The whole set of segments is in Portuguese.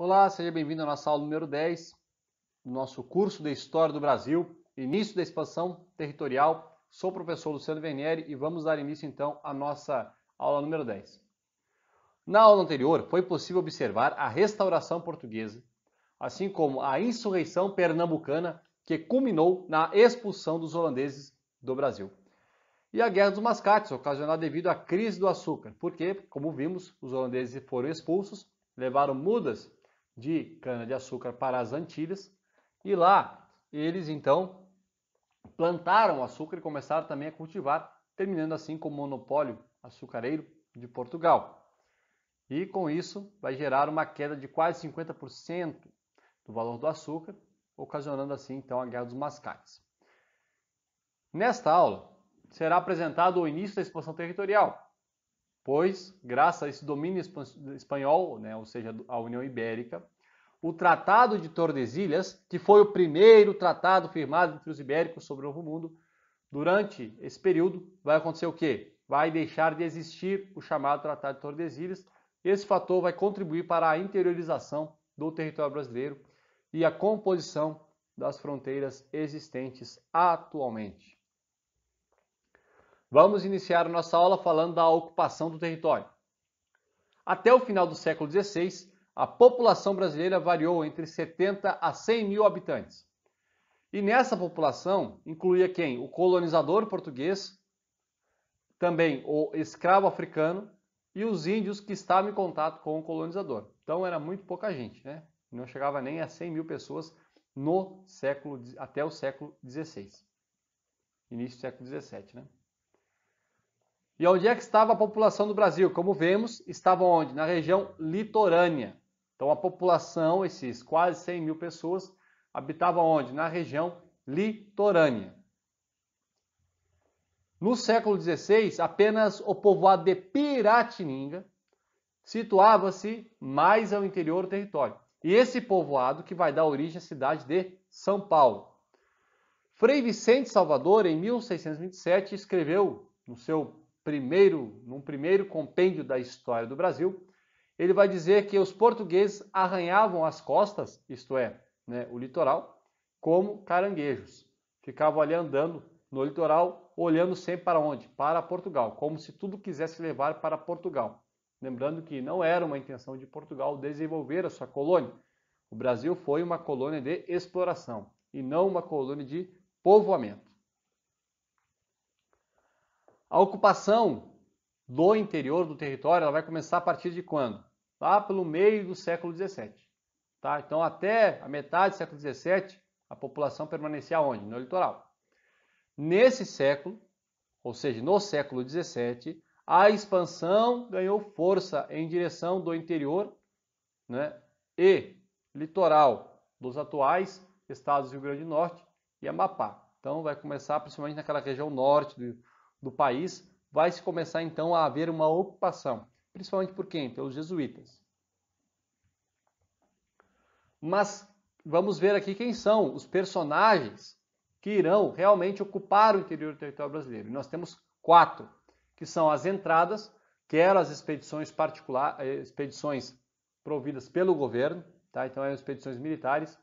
Olá, seja bem-vindo à nossa aula número 10 do nosso curso de História do Brasil, início da expansão territorial. Sou o professor Luciano Vernieri e vamos dar início então à nossa aula número 10. Na aula anterior foi possível observar a restauração portuguesa, assim como a insurreição pernambucana que culminou na expulsão dos holandeses do Brasil. E a Guerra dos Mascates, ocasionada devido à crise do açúcar, porque, como vimos, os holandeses foram expulsos, levaram mudas de cana-de-açúcar para as Antilhas, e lá eles então plantaram açúcar e começaram também a cultivar, terminando assim com o monopólio açucareiro de Portugal. E com isso vai gerar uma queda de quase 50% do valor do açúcar, ocasionando assim então a Guerra dos Mascates. Nesta aula será apresentado o início da expansão territorial, pois, graças a esse domínio espanhol, ou seja, a União Ibérica, o Tratado de Tordesilhas, que foi o primeiro tratado firmado entre os ibéricos sobre o Novo Mundo, durante esse período vai acontecer o quê? Vai deixar de existir o chamado Tratado de Tordesilhas. Esse fator vai contribuir para a interiorização do território brasileiro e a composição das fronteiras existentes atualmente. Vamos iniciar a nossa aula falando da ocupação do território. Até o final do século XVI, a população brasileira variou entre 70 a 100 mil habitantes. E nessa população incluía quem? O colonizador português, também o escravo africano e os índios que estavam em contato com o colonizador. Então era muito pouca gente, né? Não chegava nem a 100 mil pessoas até o século XVI. Início do século XVII, né? E onde é que estava a população do Brasil? Como vemos, estava onde? Na região litorânea. Então a população, esses quase 100 mil pessoas, habitavam onde? Na região litorânea. No século XVI, apenas o povoado de Piratininga situava-se mais ao interior do território. E esse povoado que vai dar origem à cidade de São Paulo. Frei Vicente Salvador, em 1627, escreveu num primeiro compêndio da história do Brasil, ele vai dizer que os portugueses arranhavam as costas, isto é, o litoral, como caranguejos. Ficavam ali andando no litoral, olhando sempre para onde? Para Portugal, como se tudo quisesse levar para Portugal. Lembrando que não era uma intenção de Portugal desenvolver a sua colônia. O Brasil foi uma colônia de exploração e não uma colônia de povoamento. A ocupação do interior do território ela vai começar a partir de quando? Lá pelo meio do século XVII. Tá? Então, até a metade do século XVII, a população permanecia onde? No litoral. Nesse século, ou seja, no século XVII, a expansão ganhou força em direção do interior e litoral dos atuais estados do Rio Grande do Norte e Amapá. Então, vai começar principalmente naquela região norte do país, vai se começar então a haver uma ocupação, principalmente por quem? Pelos jesuítas. Mas vamos ver aqui quem são os personagens que irão realmente ocupar o interior do território brasileiro. E nós temos 4, que são as entradas, que eram as expedições expedições providas pelo governo, tá? Então eram expedições militares.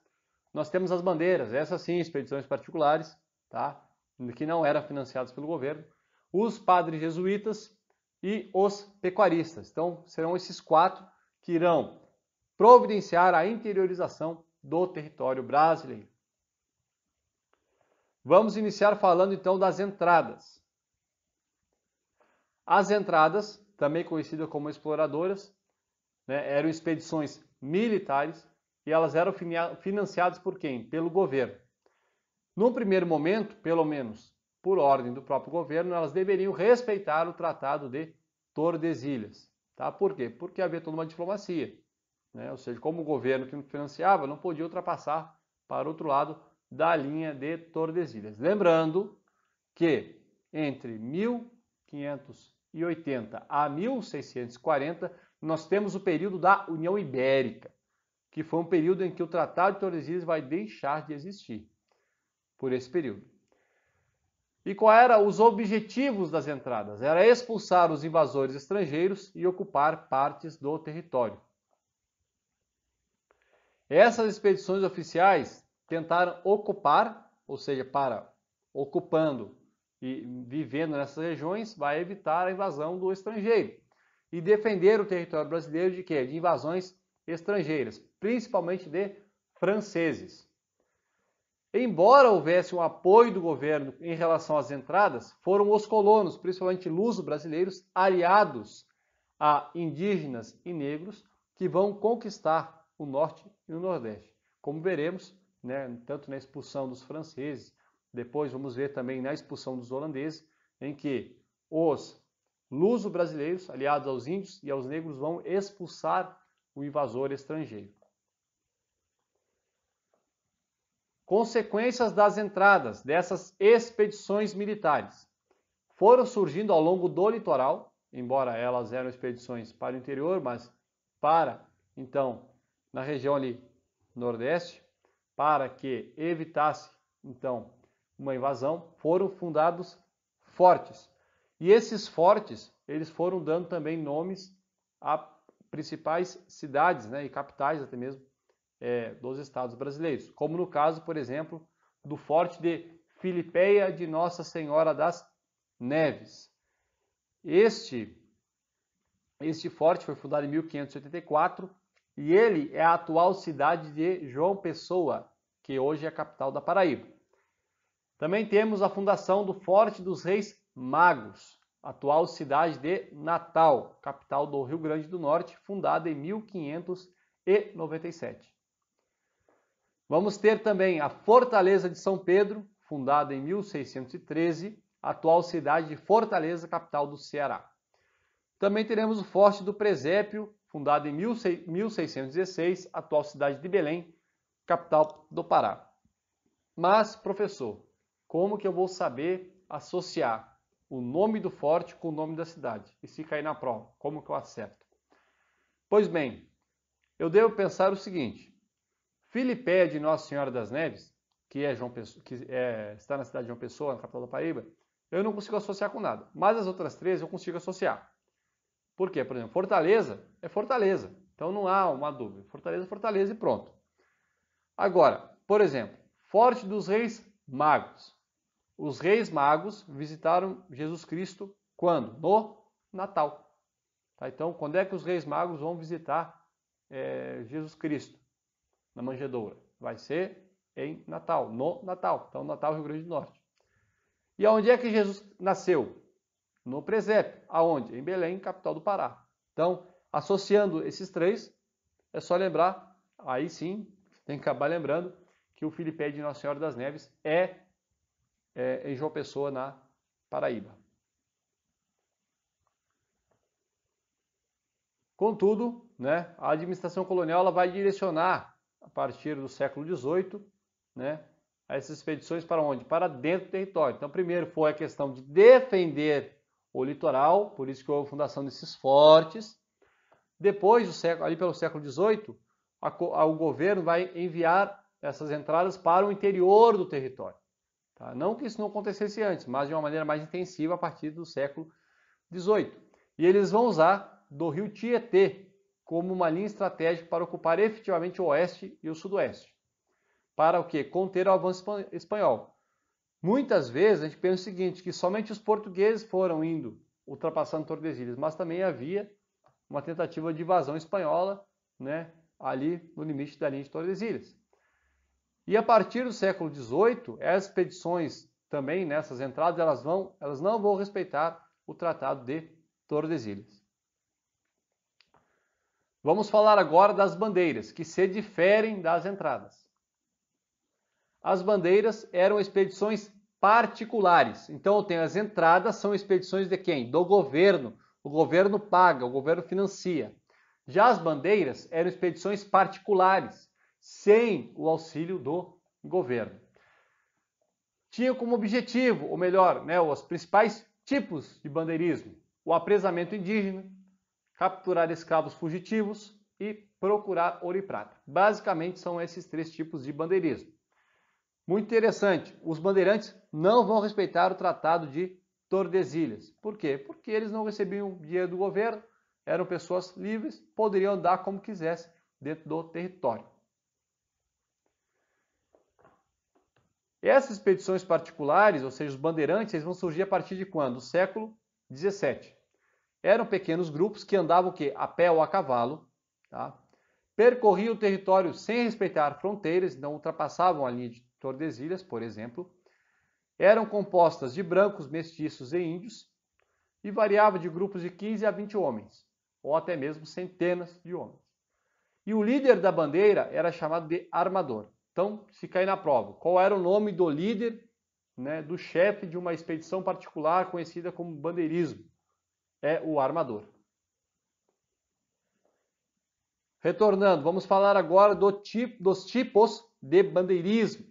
Nós temos as bandeiras, essas sim, expedições particulares, tá? Que não eram financiadas pelo governo. Os padres jesuítas e os pecuaristas. Então, serão esses 4 que irão providenciar a interiorização do território brasileiro. Vamos iniciar falando então das entradas. As entradas, também conhecidas como exploradoras, eram expedições militares e elas eram financiadas por quem? Pelo governo. Num primeiro momento, pelo menos por ordem do próprio governo, elas deveriam respeitar o Tratado de Tordesilhas. Tá? Por quê? Porque havia toda uma diplomacia. Ou seja, como o governo que financiava não podia ultrapassar para o outro lado da linha de Tordesilhas. Lembrando que entre 1580 a 1640 nós temos o período da União Ibérica, que foi um período em que o Tratado de Tordesilhas vai deixar de existir por esse período. E quais eram os objetivos das entradas? Era expulsar os invasores estrangeiros e ocupar partes do território. Essas expedições oficiais tentaram ocupar, ou seja, ocupando e vivendo nessas regiões, vai evitar a invasão do estrangeiro e defender o território brasileiro de quê? De invasões estrangeiras, principalmente de franceses. Embora houvesse um apoio do governo em relação às entradas, foram os colonos, principalmente luso-brasileiros, aliados a indígenas e negros, que vão conquistar o norte e o nordeste. Como veremos, né, tanto na expulsão dos franceses, depois vamos ver também na expulsão dos holandeses, em que os luso-brasileiros, aliados aos índios e aos negros, vão expulsar o invasor estrangeiro. Consequências das entradas dessas expedições militares. Foram surgindo ao longo do litoral, embora elas eram expedições para o interior, mas então, na região ali nordeste, para que evitasse, então, uma invasão, foram fundados fortes. E esses fortes, eles foram dando também nomes a principais cidades, né, e capitais até mesmo, dos estados brasileiros, como no caso, por exemplo, do Forte de Filipeia de Nossa Senhora das Neves. Este forte foi fundado em 1584 e ele é a atual cidade de João Pessoa, que hoje é a capital da Paraíba. Também temos a fundação do Forte dos Reis Magos, atual cidade de Natal, capital do Rio Grande do Norte, fundada em 1597. Vamos ter também a Fortaleza de São Pedro, fundada em 1613, atual cidade de Fortaleza, capital do Ceará. Também teremos o Forte do Presépio, fundado em 1616, atual cidade de Belém, capital do Pará. Mas, professor, como que eu vou saber associar o nome do forte com o nome da cidade? E se cair na prova, como que eu acerto? Pois bem, eu devo pensar o seguinte: Filipeia de Nossa Senhora das Neves, que está na cidade de João Pessoa, na capital da Paraíba, eu não consigo associar com nada. Mas as outras três eu consigo associar. Por quê? Por exemplo, Fortaleza é Fortaleza. Então não há uma dúvida. Fortaleza é Fortaleza e pronto. Agora, por exemplo, Forte dos Reis Magos. Os Reis Magos visitaram Jesus Cristo quando? No Natal. Tá? Então, quando é que os Reis Magos vão visitar Jesus Cristo? Na manjedoura. Vai ser em Natal, no Natal. Então, Natal, Rio Grande do Norte. E aonde é que Jesus nasceu? No presépio. Aonde? Em Belém, capital do Pará. Então, associando esses três, é só lembrar, aí sim, tem que acabar lembrando que o Filipeia de Nossa Senhora das Neves é em João Pessoa, na Paraíba. Contudo, né, a administração colonial ela vai direcionar, a partir do século XVIII, né, essas expedições para onde? Para dentro do território. Então, primeiro foi a questão de defender o litoral, por isso que houve a fundação desses fortes. Depois, ali pelo século XVIII, o governo vai enviar essas entradas para o interior do território. Tá? Não que isso não acontecesse antes, mas de uma maneira mais intensiva a partir do século XVIII. E eles vão usar do rio Tietê como uma linha estratégica para ocupar efetivamente o oeste e o sudoeste. Para o quê? Conter o avanço espanhol. Muitas vezes a gente pensa o seguinte, que somente os portugueses foram indo, ultrapassando Tordesilhas, mas também havia uma tentativa de invasão espanhola, né, ali no limite da linha de Tordesilhas. E a partir do século XVIII, as expedições também nessas entradas, elas não vão respeitar o Tratado de Tordesilhas. Vamos falar agora das bandeiras, que se diferem das entradas. As bandeiras eram expedições particulares. Então, as entradas são expedições de quem? Do governo. O governo paga, o governo financia. Já as bandeiras eram expedições particulares, sem o auxílio do governo. Tinha como objetivo, ou melhor, os principais tipos de bandeirismo: o apresamento indígena, capturar escravos fugitivos e procurar ouro e prata. Basicamente são esses três tipos de bandeirismo. Muito interessante, os bandeirantes não vão respeitar o Tratado de Tordesilhas. Por quê? Porque eles não recebiam dinheiro do governo, eram pessoas livres, poderiam andar como quisessem dentro do território. Essas expedições particulares, ou seja, os bandeirantes, eles vão surgir a partir de quando? Do século XVII. Eram pequenos grupos que andavam o quê? A pé ou a cavalo, tá? Percorriam o território sem respeitar fronteiras, não ultrapassavam a linha de Tordesilhas, por exemplo. Eram compostas de brancos, mestiços e índios e variava de grupos de 15 a 20 homens, ou até mesmo centenas de homens. E o líder da bandeira era chamado de armador. Então, se cair na prova, qual era o nome do líder, né, do chefe de uma expedição particular conhecida como bandeirismo? É o armador. Retornando, vamos falar agora dos tipos de bandeirismo.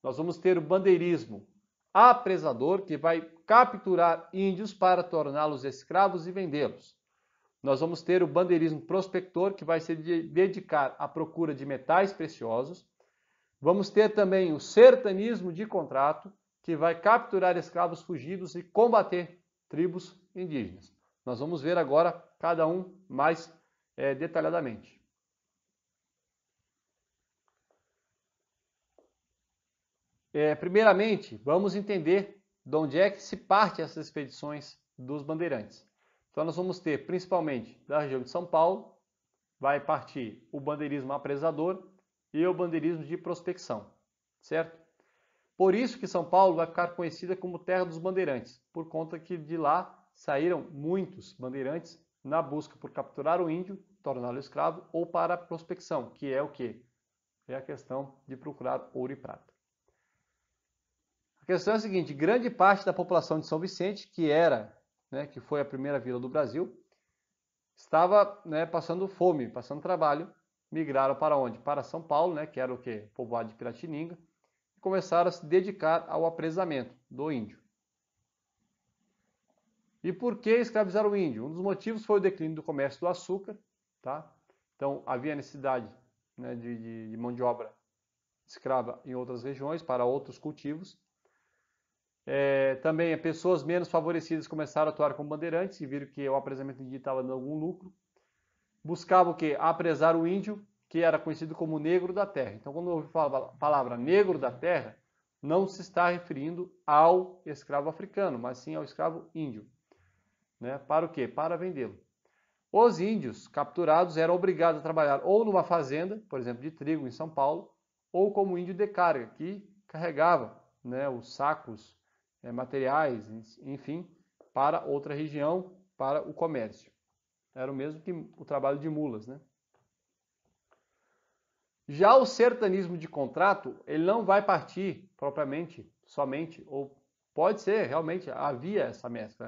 Nós vamos ter o bandeirismo apresador, que vai capturar índios para torná-los escravos e vendê-los. Nós vamos ter o bandeirismo prospector, que vai se dedicar à procura de metais preciosos. Vamos ter também o sertanismo de contrato, que vai capturar escravos fugidos e combater tribos indígenas. Nós vamos ver agora cada um mais detalhadamente. Primeiramente, vamos entender de onde é que se parte essas expedições dos bandeirantes. Então nós vamos ter principalmente da região de São Paulo, vai partir o bandeirismo apresador e o bandeirismo de prospecção, certo? Por isso que São Paulo vai ficar conhecida como terra dos bandeirantes, por conta que de lá saíram muitos bandeirantes na busca por capturar o índio, torná-lo escravo, ou para a prospecção, que é o quê? É a questão de procurar ouro e prata. A questão é a seguinte, grande parte da população de São Vicente, que foi a primeira vila do Brasil, estava passando fome, passando trabalho, migraram para onde? Para São Paulo, que era o quê? Povoado de Piratininga, e começaram a se dedicar ao apresamento do índio. E por que escravizar o índio? Um dos motivos foi o declínio do comércio do açúcar, tá? Então havia necessidade de mão de obra escrava em outras regiões, para outros cultivos. Também pessoas menos favorecidas começaram a atuar como bandeirantes e viram que o apresamento indígena estava dando algum lucro. Buscavam o quê? Apresar o índio, que era conhecido como negro da terra. Então, quando ouve a palavra negro da terra, não se está referindo ao escravo africano, mas sim ao escravo índio. Para o quê? Para vendê-lo. Os índios capturados eram obrigados a trabalhar ou numa fazenda, por exemplo, de trigo em São Paulo, ou como índio de carga, que carregava os sacos, materiais, enfim, para outra região, para o comércio. Era o mesmo que o trabalho de mulas, Já o sertanismo de contrato, ele não vai partir propriamente, somente, ou pode ser, realmente, havia essa mescla,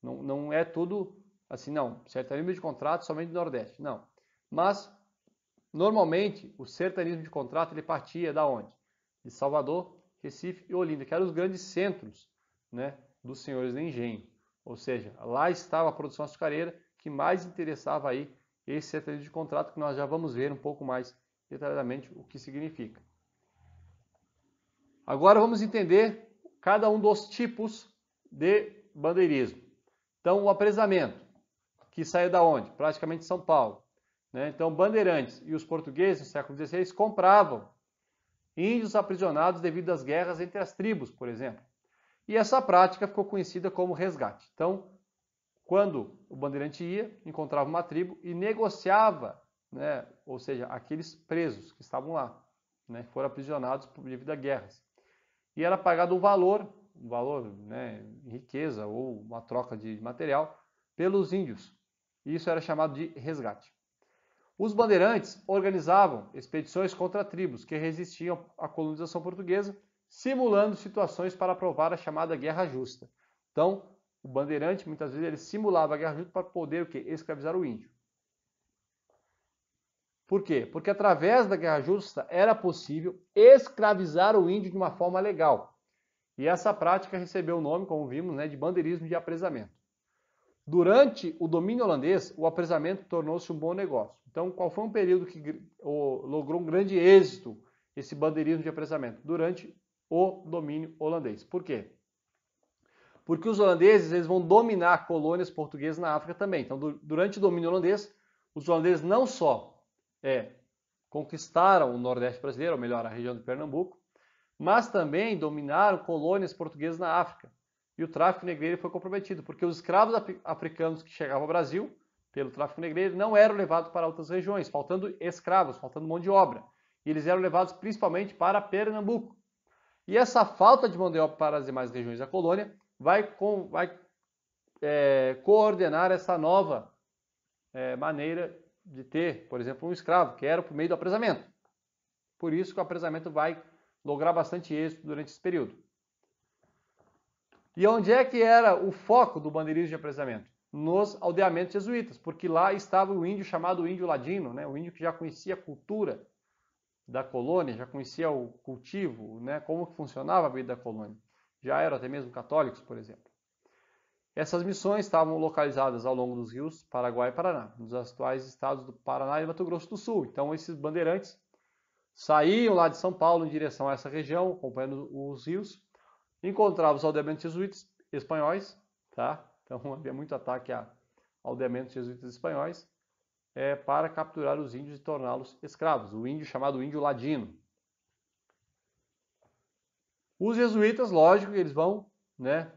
não é tudo assim, não, sertanismo de contrato somente do Nordeste, não. Mas, normalmente, o sertanismo de contrato, ele partia da onde? De Salvador, Recife e Olinda, que eram os grandes centros dos senhores de engenho. Ou seja, lá estava a produção açucareira que mais interessava aí esse sertanismo de contrato, que nós já vamos ver um pouco mais detalhadamente o que significa. Agora vamos entender cada um dos tipos de bandeirismo. Então, o apresamento, que saiu da onde? Praticamente São Paulo. Então, bandeirantes e os portugueses, no século XVI, compravam índios aprisionados devido às guerras entre as tribos, por exemplo. E essa prática ficou conhecida como resgate. Então, quando o bandeirante ia, encontrava uma tribo e negociava, ou seja, aqueles presos que estavam lá, foram aprisionados devido a guerras. E era pagado um valor em riqueza ou uma troca de material pelos índios. Isso era chamado de resgate. Os bandeirantes organizavam expedições contra tribos que resistiam à colonização portuguesa, simulando situações para provar a chamada guerra justa. Então, o bandeirante, muitas vezes, ele simulava a guerra justa para poder o quê? Escravizar o índio. Por quê? Porque através da guerra justa era possível escravizar o índio de uma forma legal. E essa prática recebeu o nome, como vimos, de bandeirismo de apresamento. Durante o domínio holandês, o apresamento tornou-se um bom negócio. Então, qual foi um período que logrou um grande êxito esse bandeirismo de apresamento? Durante o domínio holandês. Por quê? Porque os holandeses eles vão dominar colônias portuguesas na África também. Então, durante o domínio holandês, os holandeses não só conquistaram o Nordeste brasileiro, ou melhor, a região de Pernambuco, mas também dominaram colônias portuguesas na África. E o tráfico negreiro foi comprometido, porque os escravos africanos que chegavam ao Brasil, pelo tráfico negreiro, não eram levados para outras regiões, faltando escravos, faltando mão de obra. E eles eram levados principalmente para Pernambuco. E essa falta de mão de obra para as demais regiões da colônia vai coordenar essa nova maneira de ter, por exemplo, um escravo, que era por meio do apresamento. Por isso que o apresamento vai lograr bastante êxito durante esse período. E onde é que era o foco do bandeirismo de apresamento? Nos aldeamentos jesuítas, porque lá estava o índio chamado índio ladino, né? O índio que já conhecia a cultura da colônia, já conhecia o cultivo, né? Como que funcionava a vida da colônia. Já eram até mesmo católicos, por exemplo. Essas missões estavam localizadas ao longo dos rios Paraguai e Paraná, nos atuais estados do Paraná e Mato Grosso do Sul. Então, esses bandeirantes saíam lá de São Paulo em direção a essa região, acompanhando os rios, encontravam os aldeamentos jesuítas espanhóis, tá? Então, havia muito ataque a aldeamentos jesuítas espanhóis, para capturar os índios e torná-los escravos. O índio chamado índio ladino. Os jesuítas, lógico, eles vão, né?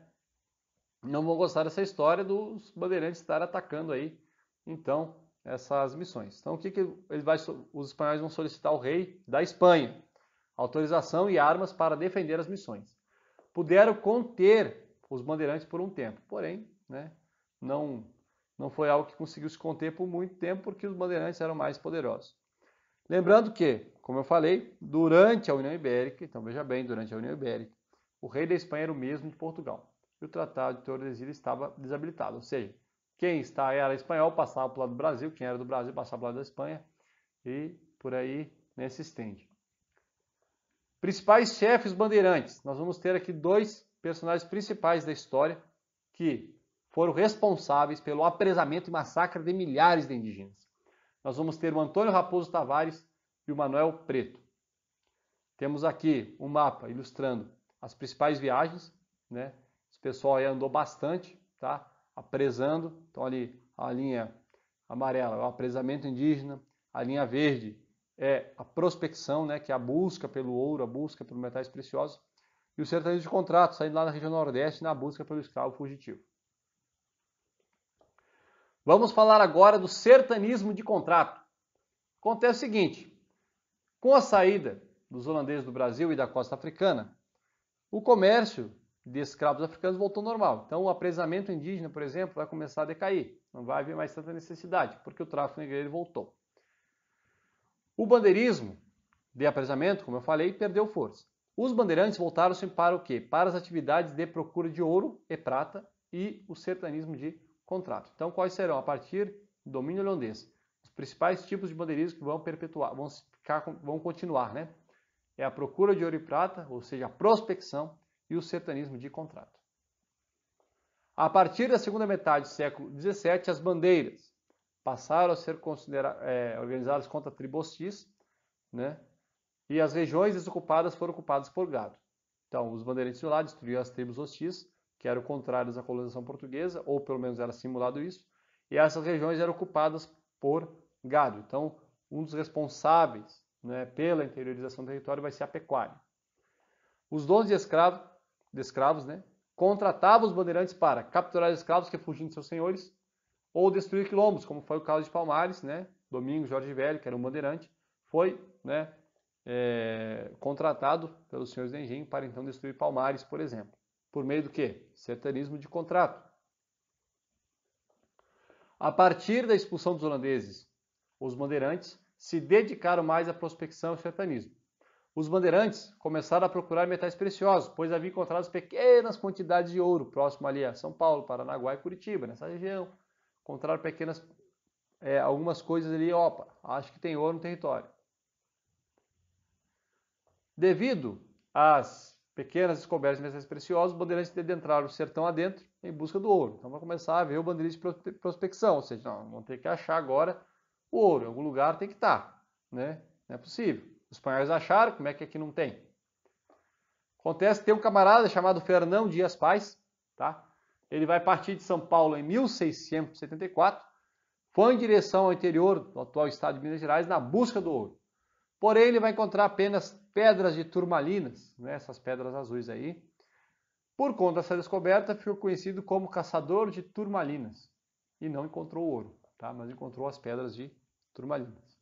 Não vão gostar dessa história dos bandeirantes estarem atacando aí, então, essas missões. Então, o que os espanhóis vão solicitar ao rei da Espanha? Autorização e armas para defender as missões. Puderam conter os bandeirantes por um tempo, porém, né, não foi algo que conseguiu se conter por muito tempo, porque os bandeirantes eram mais poderosos. Lembrando que, como eu falei, durante a União Ibérica, então veja bem, durante a União Ibérica, o rei da Espanha era o mesmo de Portugal. E o Tratado de Tordesilhas estava desabilitado, ou seja, quem era espanhol passava para o lado do Brasil, quem era do Brasil passava para o lado da Espanha, e por aí, né, se estende. Principais chefes bandeirantes. Nós vamos ter aqui dois personagens principais da história que foram responsáveis pelo apresamento e massacre de milhares de indígenas. Nós vamos ter o Antônio Raposo Tavares e o Manuel Preto. Temos aqui um mapa ilustrando as principais viagens, né? Esse pessoal aí andou bastante, tá? Apresando. Então ali a linha amarela é o apresamento indígena, a linha verde é a prospecção, né? Que é a busca pelo ouro, a busca por metais preciosos, e o sertanejo de contrato, saindo lá na região nordeste na busca pelo escravo fugitivo. Vamos falar agora do sertanismo de contrato. Acontece o seguinte, com a saída dos holandeses do Brasil e da costa africana, o comércio de escravos africanos voltou ao normal. Então o apresamento indígena, por exemplo, vai começar a decair. Não vai haver mais tanta necessidade, porque o tráfico negreiro voltou. O bandeirismo de apresamento, como eu falei, perdeu força. Os bandeirantes voltaram-se para o quê? Para as atividades de procura de ouro e prata e o sertanismo de contrato. Então, quais serão, a partir do domínio holandês, os principais tipos de bandeirismo que vão perpetuar, vão continuar, né? É a procura de ouro e prata, ou seja, a prospecção, e o sertanismo de contrato. A partir da segunda metade do século XVII, as bandeiras passaram a ser organizadas contra a tribo hostis, né? E as regiões desocupadas foram ocupadas por gado. Então, os bandeirantes de lá destruíram as tribos hostis, que eram contrárias à colonização portuguesa, ou pelo menos era simulado isso, e essas regiões eram ocupadas por gado. Então, um dos responsáveis, né, pela interiorização do território vai ser a pecuária. Os donos de escravos, né, contratavam os bandeirantes para capturar escravos que fugiam de seus senhores ou destruir quilombos, como foi o caso de Palmares, né? Domingos Jorge Velho, que era um bandeirante, foi, né, contratado pelos senhores de engenho para então destruir Palmares, por exemplo. Por meio do quê? Sertanismo de contrato. A partir da expulsão dos holandeses, os bandeirantes se dedicaram mais à prospecção e ao sertanismo. Os bandeirantes começaram a procurar metais preciosos, pois havia encontrado pequenas quantidades de ouro próximo ali a São Paulo, Paranaguá e Curitiba, nessa região. Encontraram algumas coisas ali, opa, acho que tem ouro no território. Devido às pequenas descobertas de metais preciosos, os bandeirantes adentraram o sertão adentro em busca do ouro. Então vai começar a haver o bandeirismo de prospecção, ou seja, não, vão ter que achar agora o ouro, em algum lugar tem que estar, né? Não é possível. Os espanhóis acharam, como é que aqui não tem? Acontece que tem um camarada chamado Fernão Dias Paz, tá? Ele vai partir de São Paulo em 1674, foi em direção ao interior do atual estado de Minas Gerais na busca do ouro. Porém, ele vai encontrar apenas pedras de turmalinas, né, essas pedras azuis aí. Por conta dessa descoberta, ficou conhecido como caçador de turmalinas. E não encontrou ouro, tá? Mas encontrou as pedras de turmalinas.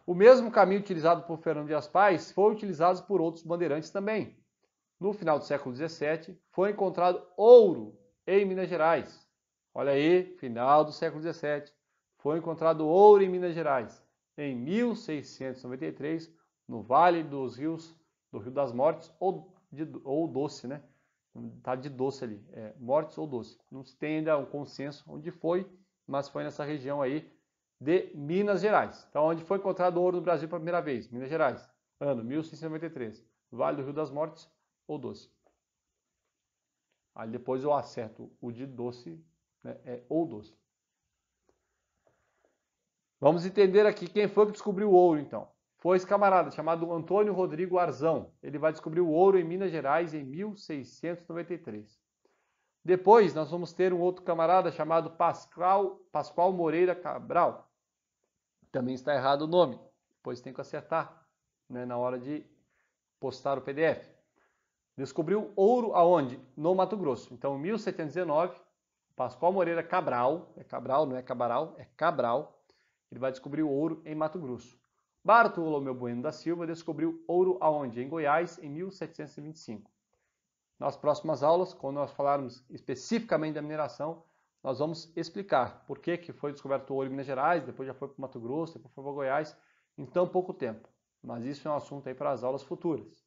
O mesmo caminho utilizado por Fernando Dias Pais foi utilizado por outros bandeirantes também. No final do século XVII, foi encontrado ouro em Minas Gerais. Olha aí, final do século XVII, foi encontrado ouro em Minas Gerais. Em 1693, no Vale dos Rios, do Rio das Mortes, ou Doce, né? Tá de Doce ali, Mortes ou Doce. Não se tem ainda um consenso onde foi, mas foi nessa região aí de Minas Gerais. Então, onde foi encontrado ouro no Brasil pela primeira vez? Minas Gerais, ano 1693, Vale do Rio das Mortes ou Doce. Aí depois eu acerto o de Doce, né, ou Doce. Vamos entender aqui quem foi que descobriu o ouro, então. Foi esse camarada chamado Antônio Rodrigo Arzão. Ele vai descobrir o ouro em Minas Gerais em 1693. Depois nós vamos ter um outro camarada chamado Pascoal Moreira Cabral. Também está errado o nome, pois tem que acertar, né, na hora de postar o PDF. Descobriu ouro aonde? No Mato Grosso. Então, em 1719, Pascoal Moreira Cabral, é Cabral, não é Cabral, é Cabral, ele vai descobrir o ouro em Mato Grosso. Bartolomeu Bueno da Silva descobriu ouro aonde? Em Goiás, em 1725. Nas próximas aulas, quando nós falarmos especificamente da mineração, nós vamos explicar por que foi descoberto o ouro em Minas Gerais, depois já foi para o Mato Grosso, depois foi para Goiás, em tão pouco tempo. Mas isso é um assunto aí para as aulas futuras.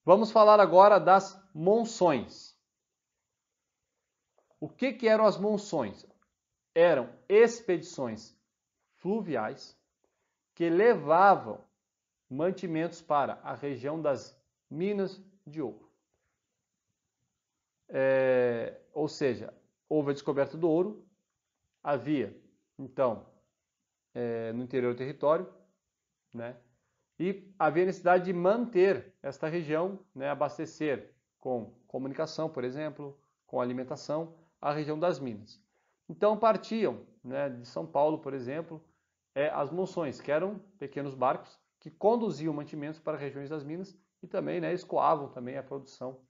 Vamos falar agora das monções. O que eram as monções? Eram expedições fluviais que levavam mantimentos para a região das minas de ouro. Ou seja, houve a descoberta do ouro, havia, então, no interior do território, né? E havia necessidade de manter esta região, né, abastecer com comunicação, por exemplo, com alimentação, a região das minas. Então partiam, né, de São Paulo, por exemplo, as monções, que eram pequenos barcos que conduziam mantimentos para regiões das minas e também, né, escoavam também a produção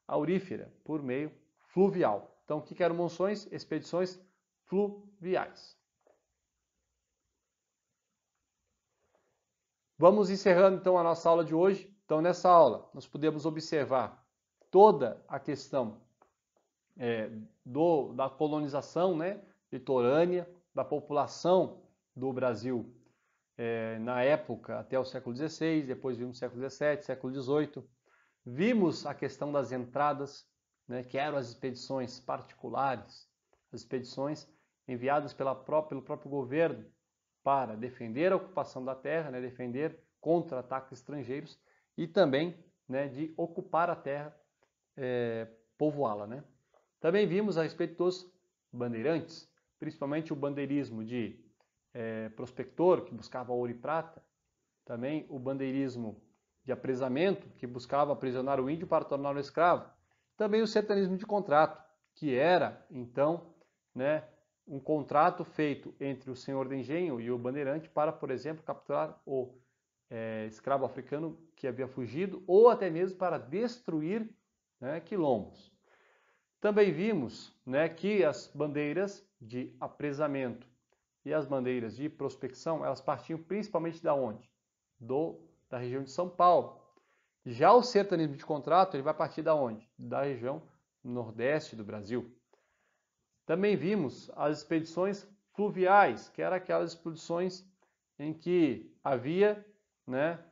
aurífera por meio fluvial. Então, o que eram monções? Expedições fluviais. Vamos encerrando então a nossa aula de hoje. Então, nessa aula, nós podemos observar toda a questão da colonização, né, litorânea, da população do Brasil na época até o século XVI, depois vimos século XVII, século XVIII. Vimos a questão das entradas, né, que eram as expedições particulares, as expedições enviadas pelo próprio governo para defender a ocupação da terra, né, defender contra ataques estrangeiros e também, né, de ocupar a terra, povoá-la, né? Também vimos a respeito dos bandeirantes, principalmente o bandeirismo de prospector, que buscava ouro e prata, também o bandeirismo de apresamento, que buscava aprisionar o índio para torná-lo escravo, também o sertanismo de contrato, que era, então, né, um contrato feito entre o senhor de engenho e o bandeirante para, por exemplo, capturar o escravo africano que havia fugido ou até mesmo para destruir, né, quilombos. Também vimos, né, que as bandeiras de apresamento e as bandeiras de prospecção, elas partiam principalmente da onde? Da região de São Paulo. Já o sertanismo de contrato, ele vai partir da onde? Da região nordeste do Brasil. Também vimos as expedições fluviais, que eram aquelas expedições em que havia, né,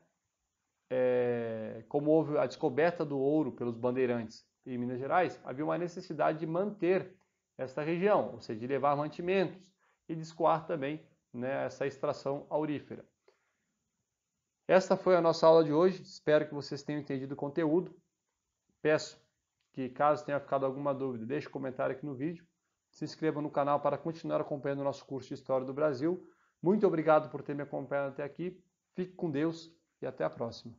como houve a descoberta do ouro pelos bandeirantes em Minas Gerais, havia uma necessidade de manter esta região, ou seja, de levar mantimentos e de escoar também, né, essa extração aurífera. Esta foi a nossa aula de hoje, espero que vocês tenham entendido o conteúdo. Peço que, caso tenha ficado alguma dúvida, deixe um comentário aqui no vídeo. Se inscreva no canal para continuar acompanhando o nosso curso de História do Brasil. Muito obrigado por ter me acompanhado até aqui. Fique com Deus e até a próxima.